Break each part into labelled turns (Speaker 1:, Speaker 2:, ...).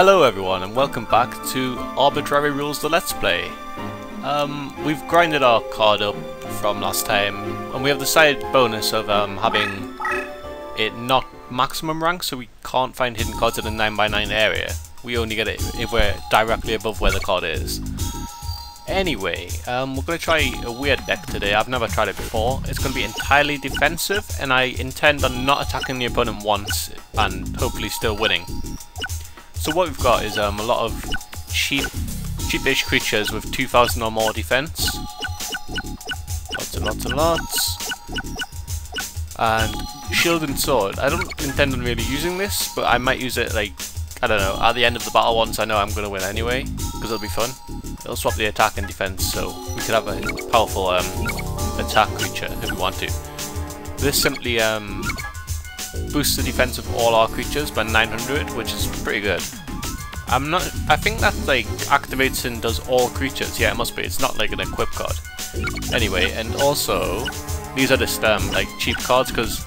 Speaker 1: Hello everyone and welcome back to Arbitrary Rules the Let's Play. We've grinded our card up from last time and we have the side bonus of having it not maximum rank, so we can't find hidden cards in a 9x9 area. We only get it if we're directly above where the card is. Anyway, we're going to try a weird deck today. I've never tried it before. It's going to be entirely defensive and I intend on not attacking the opponent once and hopefully still winning. So what we've got is a lot of cheapish creatures with 2000 or more defense. Lots and lots and lots. And shield and sword. I don't intend on really using this, but I might use it, like, I don't know, at the end of the battle once I know I'm going to win anyway, because it'll be fun. It'll swap the attack and defense, so we could have a powerful attack creature if we want to. This simply boosts the defense of all our creatures by 900, which is pretty good. I think that like activates and does all creatures. Yeah, it must be. It's not like an equip card. Anyway, and also these are just like cheap cards, because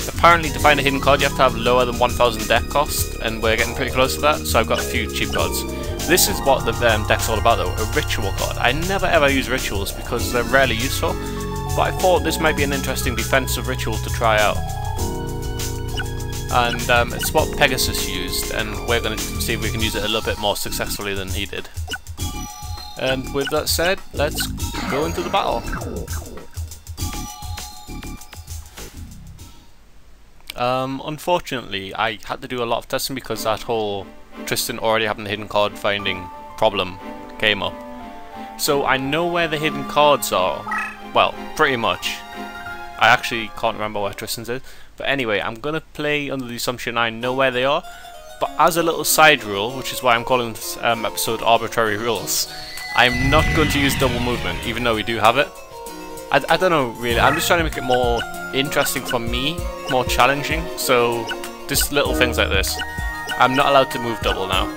Speaker 1: apparently to find a hidden card you have to have lower than 1000 deck cost, and we're getting pretty close to that. So I've got a few cheap cards. This is what the deck's all about, though. A ritual card. I never ever use rituals because they're rarely useful, but I thought this might be an interesting defensive ritual to try out. And it's what Pegasus used, and we're going to see if we can use it a little bit more successfully than he did. And with that said, let's go into the battle. Unfortunately, I had to do a lot of testing because that whole Tristan already having the hidden card finding problem came up. So I know where the hidden cards are. Well, pretty much. I actually can't remember where Tristan's is. But anyway, I'm going to play under the assumption I know where they are. But as a little side rule, which is why I'm calling this episode Arbitrary Rules, I'm not going to use double movement, even though we do have it. I don't know really, I'm just trying to make it more interesting for me, more challenging. So just little things like this. I'm not allowed to move double now.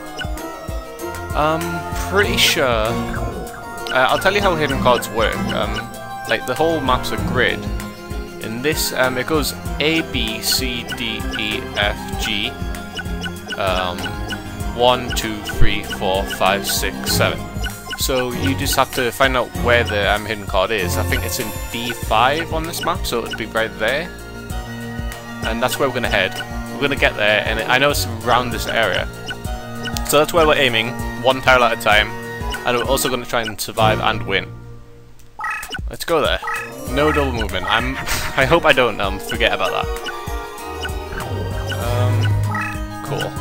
Speaker 1: Pretty sure... I'll tell you how hidden cards work. Like the whole map's a grid. In this, it goes A, B, C, D, E, F, G. 1, 2, 3, 4, 5, 6, 7. So you just have to find out where the hidden card is. I think it's in D5 on this map, so it'll be right there. And that's where we're going to head. We're going to get there, and I know it's around this area. So that's where we're aiming, one tile at a time. And we're also going to try and survive and win. Let's go there. No double movement. I hope I don't forget about that. Cool.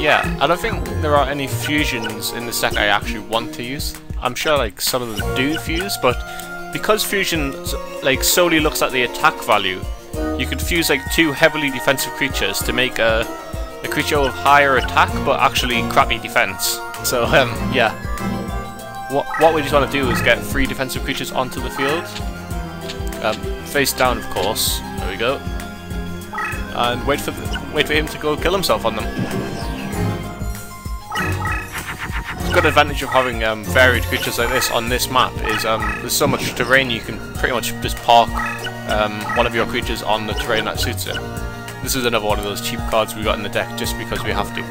Speaker 1: Yeah, I don't think there are any fusions in this deck I actually want to use. I'm sure like some of them do fuse, but because fusion like solely looks at the attack value, you could fuse like two heavily defensive creatures to make a creature with higher attack but actually crappy defense. So yeah. What we just want to do is get 3 defensive creatures onto the field. Face down, of course. There we go. And wait for him to go kill himself on them. The good advantage of having varied creatures like this on this map is there's so much terrain you can pretty much just park one of your creatures on the terrain that suits it. This is another one of those cheap cards we got in the deck just because we have to.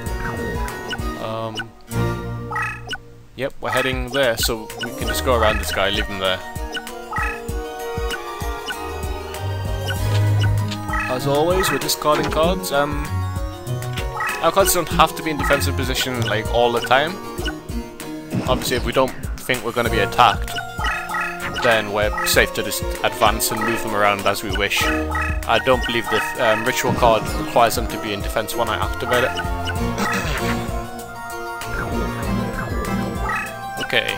Speaker 1: Yep, we're heading there, so we can just go around this guy, leave him there. As always, we're discarding cards. Our cards don't have to be in defensive position like all the time. Obviously, if we don't think we're going to be attacked, then we're safe to just advance and move them around as we wish. I don't believe the ritual card requires them to be in defense when I activate it. Okay,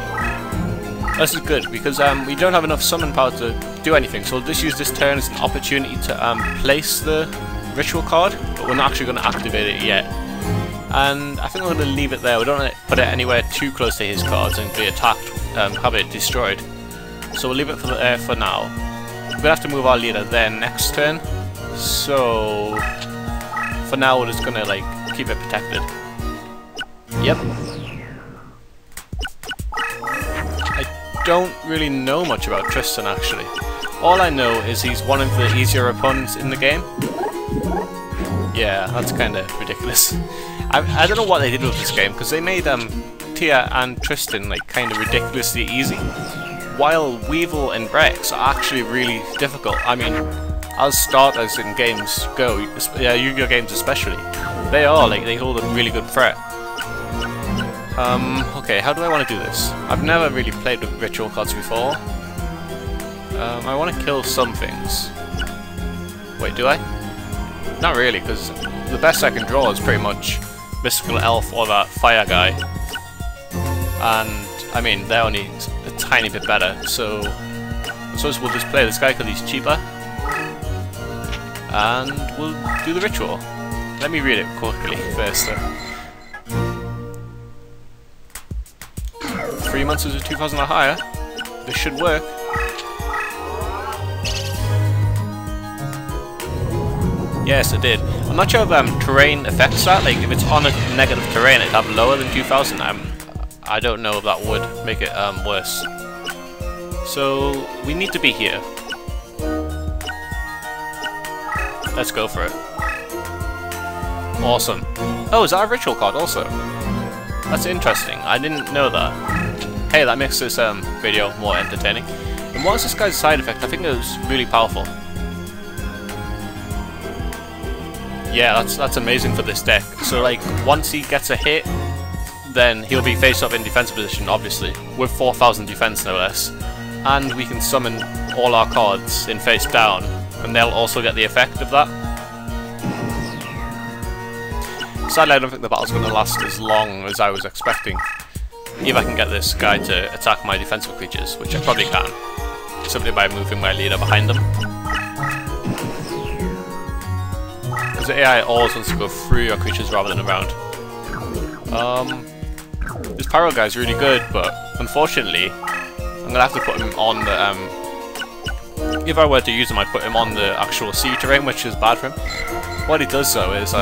Speaker 1: this is good because we don't have enough summon power to do anything, so we'll just use this turn as an opportunity to place the ritual card, but we're not actually going to activate it yet. And I think we're going to leave it there. We don't want to put it anywhere too close to his cards and be attacked, have it destroyed. So we'll leave it for now. We're going to have to move our leader there next turn, so for now we're just going to like keep it protected. Yep. Don't really know much about Tristan actually. All I know is he's one of the easier opponents in the game. Yeah, that's kind of ridiculous. I don't know what they did with this game, because they made Tia and Tristan like kind of ridiculously easy, while Weevil and Rex are actually really difficult. I mean, as starters in games go, Yu-Gi-Oh games especially, they hold a really good threat. Okay, how do I want to do this? I've never really played with ritual cards before. I want to kill some things. Wait, do I? Not really, because the best I can draw is pretty much Mystical Elf or that Fire guy. And, I mean, they're only a tiny bit better, so I suppose we'll just play this guy because he's cheaper. And we'll do the ritual. Let me read it quickly first though. 3 months is 2,000 or higher. This should work. Yes, it did. I'm not sure if terrain affects that. Like, if it's on a negative terrain, it'd have lower than 2,000. I don't know if that would make it worse. So we need to be here. Let's go for it. Awesome. Oh, is that a ritual card also? That's interesting. I didn't know that. Hey, that makes this video more entertaining. And what was this guy's side effect? I think it was really powerful. Yeah, that's amazing for this deck. So like, once he gets a hit, then he'll be face up in defensive position, obviously, with 4,000 defense no less. And we can summon all our cards in face down, and they'll also get the effect of that. Sadly, I don't think the battle's going to last as long as I was expecting. If I can get this guy to attack my defensive creatures, which I probably can, simply by moving my leader behind them. Because the AI always wants to go through your creatures rather than around. This Pyro guy is really good, but unfortunately, I'm going to have to put him on the... if I were to use him, I'd put him on the actual sea terrain, which is bad for him. What he does though is,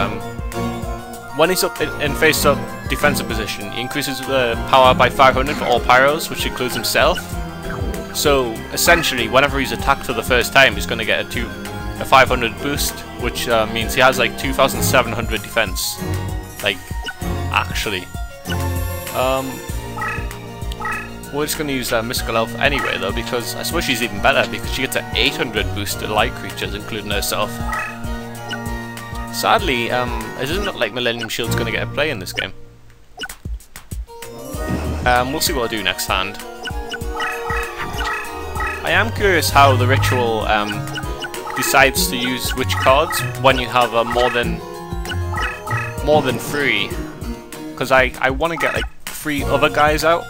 Speaker 1: when he's up in face-up defensive position, he increases the power by 500 for all Pyros, which includes himself. So essentially, whenever he's attacked for the first time, he's going to get a 500 boost, which means he has like 2,700 defense. Like, actually. We're just going to use Mystical Elf anyway, though, because I suppose she's even better, because she gets an 800 boost to light creatures, including herself. Sadly, it doesn't look like Millennium Shield's going to get a play in this game. We'll see what I'll do next hand. I am curious how the ritual decides to use which cards when you have more than 3. Because I want to get like 3 other guys out,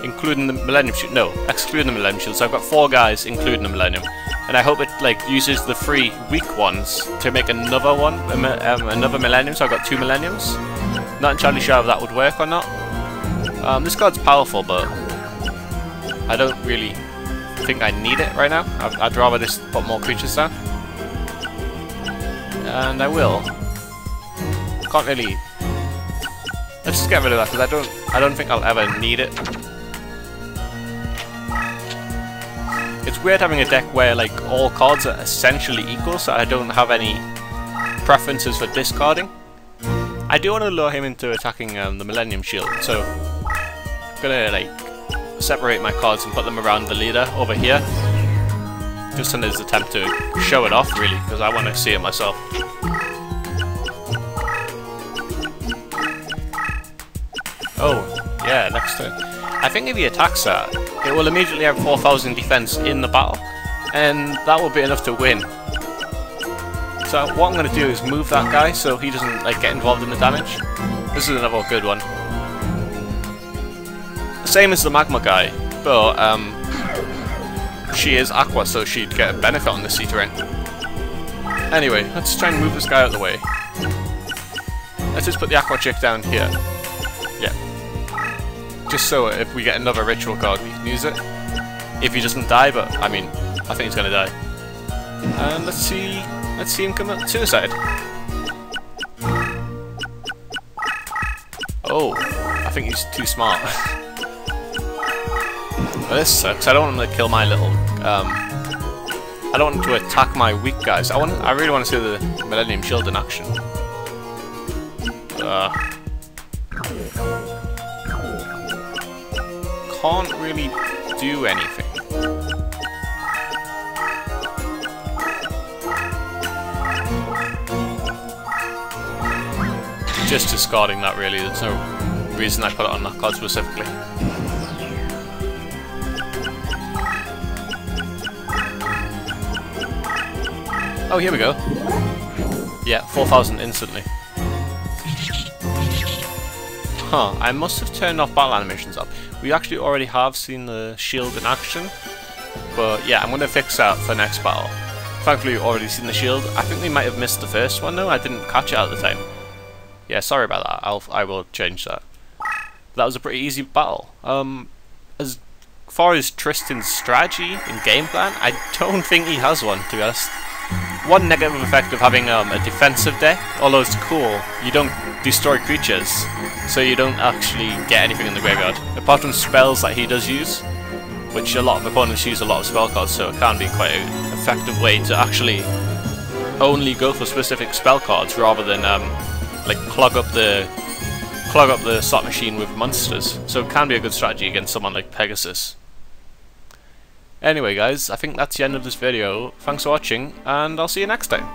Speaker 1: including the Millennium Shield. No, excluding the Millennium Shield. So I've got 4 guys, including the Millennium. And I hope it like uses the 3 weak ones to make another one, another Millennium. So I've got 2 Millenniums. Not entirely sure if that would work or not. This card's powerful, but I don't really think I need it right now. I'd rather just put more creatures down, and I will. Can't really. Let's just get rid of that because I don't think I'll ever need it. It's weird having a deck where like all cards are essentially equal, so I don't have any preferences for discarding. I do want to lure him into attacking the Millennium Shield, so I'm gonna like separate my cards and put them around the leader over here, just in his attempt to show it off, really, because I want to see it myself. Oh, yeah, next turn. I think if he attacks that, it will immediately have 4,000 defense in the battle, and that will be enough to win. So what I'm going to do is move that guy so he doesn't like get involved in the damage. This is another good one. Same as the Magma guy, but she is Aqua, so she'd get a benefit on the sea terrain. Anyway, let's try and move this guy out of the way. Let's just put the Aqua chick down here. Yeah. Just so if we get another ritual card, we can use it. If he doesn't die, but I mean, I think he's gonna die. And let's see him commit suicide. Oh, I think he's too smart. Well, this sucks. I don't want him to kill my little I don't want to attack my weak guys. I really want to see the Millennium Shield in action. Can't really do anything. Just discarding that really, there's no reason I put it on that card specifically. Oh, here we go. Yeah, 4,000 instantly. Huh, I must have turned off battle animations up. We actually already have seen the shield in action. But yeah, I'm going to fix that for next battle. Thankfully we've already seen the shield. I think we might have missed the first one though, I didn't catch it at the time. Yeah, sorry about that, I will change that. That was a pretty easy battle. As far as Tristan's strategy and game plan, I don't think he has one, to be honest. One negative effect of having a defensive deck, although it's cool, you don't destroy creatures, so you don't actually get anything in the graveyard. Apart from spells that he does use, which a lot of opponents use a lot of spell cards, so it can be quite an effective way to actually only go for specific spell cards rather than like clog up the slot machine with monsters. So it can be a good strategy against someone like Pegasus. Anyway guys, I think that's the end of this video. Thanks for watching, and I'll see you next time.